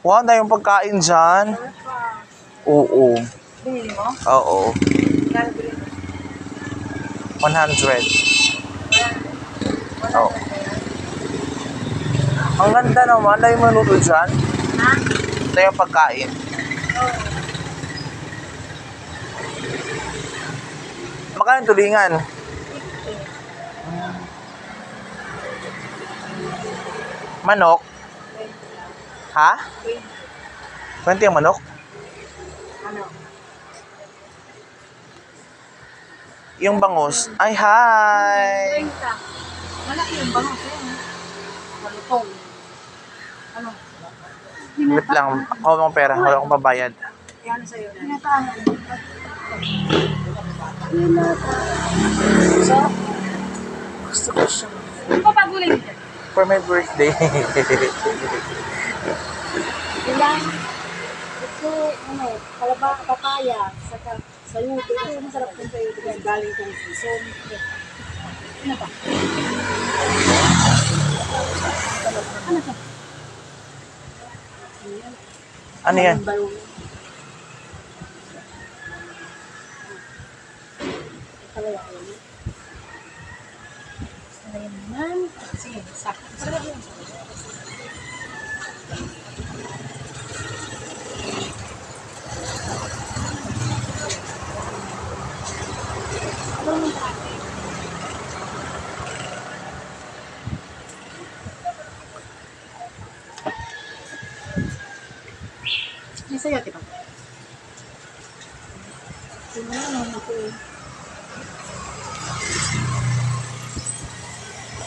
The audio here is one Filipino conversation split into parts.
Wow, na yung pagkain dyan. Oo. Binili mo? Oo. Kano binili mo? 100. Oo. Ang ganda naman. Na yung manuto dyan. Ha? Na yung pagkain. Oo. Magkano yung tulingan? Manok? Ha? 20 ang manok? Ano? Yung bangus? Ay, hi! 30. Malaki yung bango sa'yo. Malutong. Ano? Wait lang. Ako ng pera. Wala akong pabayad. Yan sa'yo. Pinatahan. So? Gusto ko siya. Ano pa pagulay dito? For my birthday. Ilang? Ito, ano, papaya, saka sayuti. Ito, masarap kong sayuti kasi galing kong Quezon. Ano pa? Ano pa? Ano yan? Balong. Kalaya ko yun. Kalaya naman. Sige, sakto. Sarap yun. May sayo, diba? Ito na naman ito eh.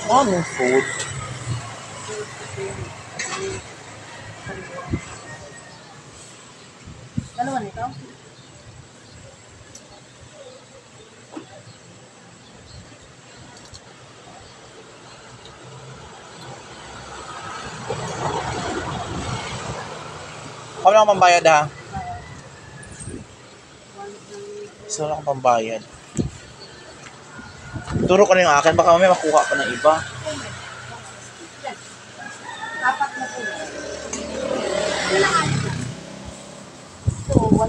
Daming food. Dalawa nito? Ako lang ang pambayad ha. Gusto lang akong pambayad. Turo ka na yung akin. Baka may makuha ka ng iba. Apat na po. Ito, 100.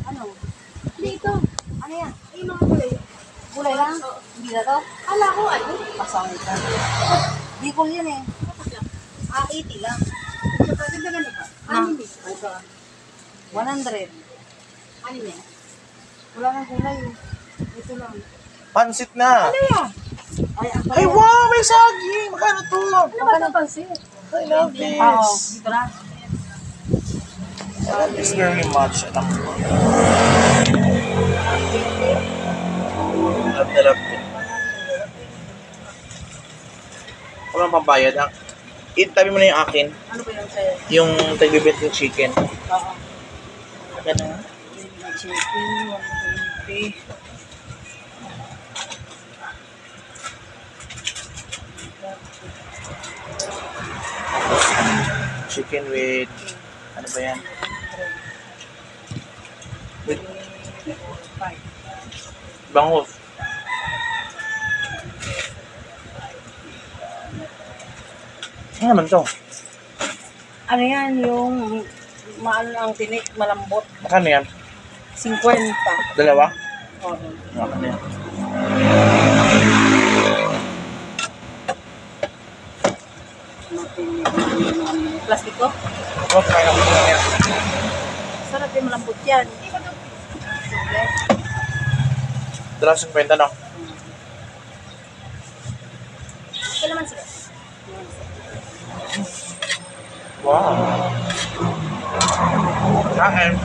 Ano? Dito. Ano yan? Ay, mga gulay. Gulay lang? Hindi na to? Ala ko, ano? Pasangit na. Bicol yan eh. 80 lang. Kapag gano'n ba? Ano ba? 100. Ano yan? Wala nang gulay. Ito lang. Pansit na. Ano yan? Ay, wow! May saging! Magkano to? Magkano pansit? I love this. Oo, dito na. I love this very much. Alam ko. Love na love ko. Ako lang pambayad ha. Itabi mo na yung akin. Ano ba yung sa'yo? Yung tagbibit yung chicken. Oo. Ganun. Chicken, 120. Chicken with... Ano ba yan? With bangus. Ano naman to? Ano yan, yung maano ang tinik, malambot. Makano yan? 50. Dalawa? Oo. Makano yan? Plastic ko? Oh, kaya ko lang yan. Sarap yung malambot yan. $1.50 no? Okay naman sila. Wow. Kain.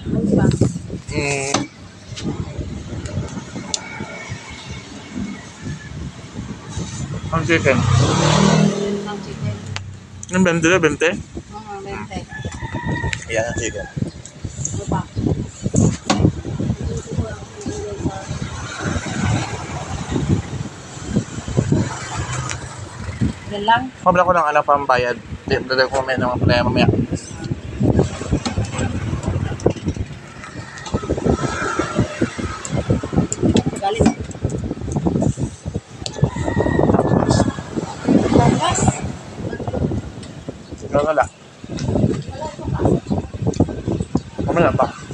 Ano ba? Ang chicken. Ang chicken. Yung 20 na, 20? Oo, 20. Yan ang chicken. Ano pa? Yan lang. Mabila ko lang alam pambayad. Dada ko mamaya ng mga mamaya. Wala. Mamaya pa.